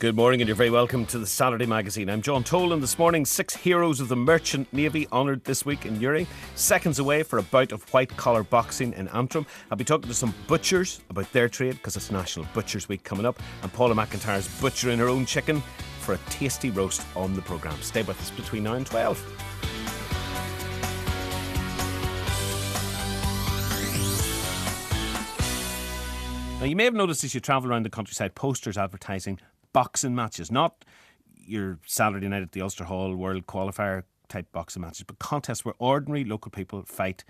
Good morning and you're very welcome to the Saturday Magazine. I'm John Toll, and this morning 6 heroes of the Merchant Navy honoured this week in Uri. Seconds away for a bout of white-collar boxing in Antrim. I'll be talking to some butchers about their trade because it's National Butchers Week coming up, and Paula McIntyre's butchering her own chicken for a tasty roast on the programme. Stay with us between now and 12. Now, you may have noticed as you travel around the countryside posters advertising boxing matches, not your Saturday night at the Ulster Hall World Qualifier type boxing matches, but contests where ordinary local people fight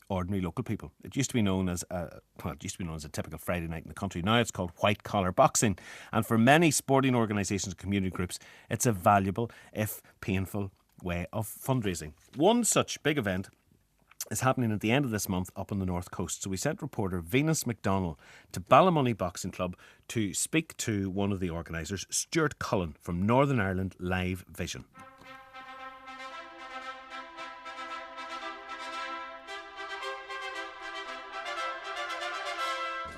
ordinary local people. It used to be known as a typical Friday night in the country. Now it's called white collar boxing, and for many sporting organisations and community groups, it's a valuable, if painful, way of fundraising. One such big event is happening at the end of this month up on the North Coast. So we sent reporter Venus McDonnell to Ballymoney Boxing Club to speak to one of the organisers, Stuart Cullen from Northern Ireland Live Vision.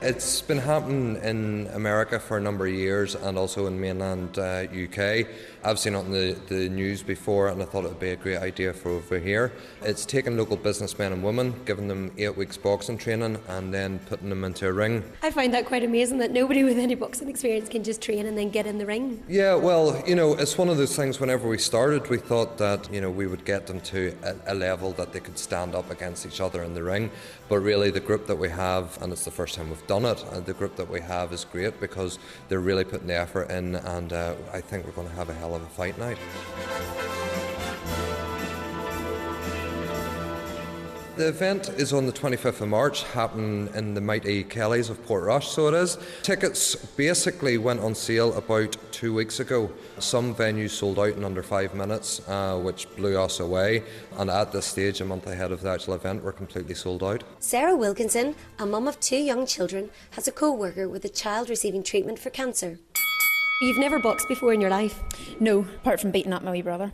It's been happening in America for a number of years and also in mainland UK. I've seen it on the news before and I thought it would be a great idea for over here. It's taking local businessmen and women, giving them 8 weeks boxing training and then putting them into a ring. I find that quite amazing that nobody with any boxing experience can just train and then get in the ring. Yeah, well, it's one of those things. Whenever we started, we thought that, we would get them to a level that they could stand up against each other in the ring. But really the group that we have, and it's the first time we've done it, and the group that we have is great because they're really putting the effort in, and I think we're going to have a hell of a fight night. The event is on the 25th of March, happening in the mighty Kellys of Portrush, so it is. Tickets basically went on sale about 2 weeks ago. Some venues sold out in under 5 minutes, which blew us away. And at this stage, a month ahead of the actual event, we're completely sold out. Sarah Wilkinson, a mum of 2 young children, has a co-worker with a child receiving treatment for cancer. You've never boxed before in your life? No, apart from beating up my wee brother.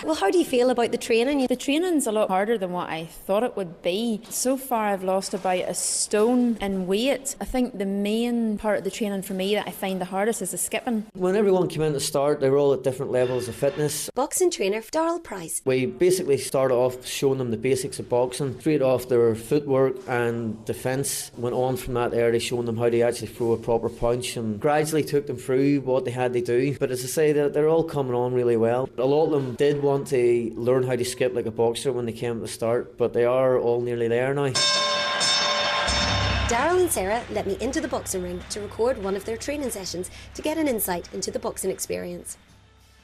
Well, how do you feel about the training? The training's a lot harder than what I thought it would be. So far I've lost about a stone in weight. I think the main part of the training for me that I find the hardest is the skipping. When everyone came in to start, they were all at different levels of fitness. Boxing trainer Darryl Price. We basically started off showing them the basics of boxing, straight off their footwork and defence. Went on from that area, showing them how to actually throw a proper punch, and gradually took them through what they had to do. But as I say, they're all coming on really well. A lot of them did want to learn how to skip like a boxer when they came to the start, but they are all nearly there now. Darryl and Sarah let me into the boxing ring to record one of their training sessions to get an insight into the boxing experience.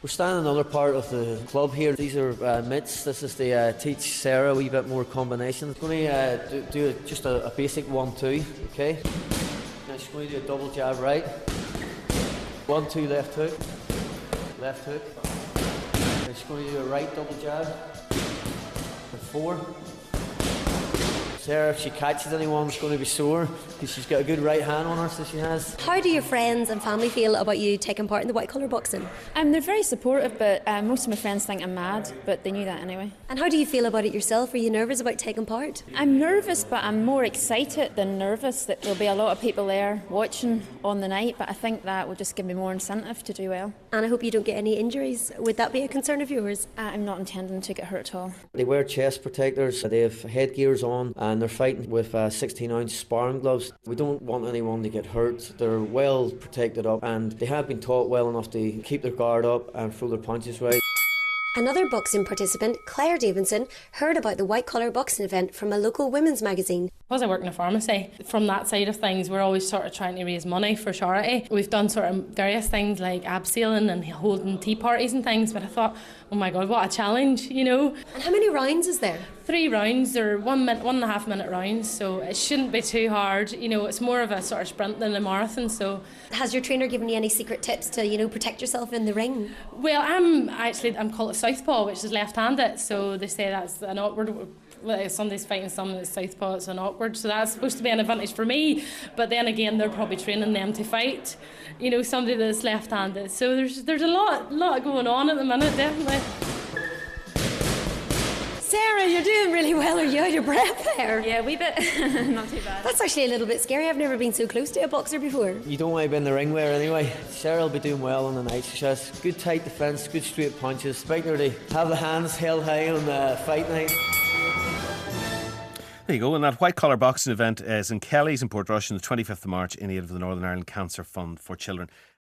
We're standing in another part of the club here. These are mitts. This is to teach Sarah a wee bit more combinations. I'm going to do just a basic 1-2, okay? Now she's going to do a double jab right. 1-2 left hook. Left hook. Now she's going to do a right double jab. 4. Sarah, if she catches anyone, it's going to be sore because she's got a good right hand on her, so she has. How do your friends and family feel about you taking part in the white collar boxing? They're very supportive, but most of my friends think I'm mad, but they knew that anyway. And how do you feel about it yourself? Are you nervous about taking part? I'm nervous, but I'm more excited than nervous that there'll be a lot of people there watching on the night, but I think that will just give me more incentive to do well. And I hope you don't get any injuries. Would that be a concern of yours? I'm not intending to get hurt at all. They wear chest protectors, they have headgears on, and they're fighting with 16-ounce sparring gloves. We don't want anyone to get hurt. They're well protected up, and they have been taught well enough to keep their guard up and throw their punches right. Another boxing participant, Claire Davidson, heard about the white collar boxing event from a local women's magazine. Because I work in a pharmacy, from that side of things, we're always sort of trying to raise money for charity. We've done sort of various things like abseiling and holding tea parties and things, but I thought, oh my God, what a challenge, And how many rounds is there? 3 rounds. They're 1.5 minute rounds, so it shouldn't be too hard. It's more of a sort of sprint than a marathon. So, has your trainer given you any secret tips to, protect yourself in the ring? Well, I'm called a southpaw, which is left-handed. So they say that's an awkward. Well, somebody's fighting someone that's southpaw, it's an awkward. So that's supposed to be an advantage for me. But then again, they're probably training them to fight. Somebody that's left-handed. So there's a lot going on at the minute, definitely. Sarah, you're doing really well. Are you out of breath there? Yeah, a wee bit. Not too bad. That's actually a little bit scary. I've never been so close to a boxer before. You don't want to be in the ring with her anyway. Sarah will be doing well on the night. She has good tight defence, good straight punches. Expect her to have the hands held high on the fight night. There you go. And that white collar boxing event is in Kelly's in Portrush on the 25th of March in aid of the Northern Ireland Cancer Fund for Children.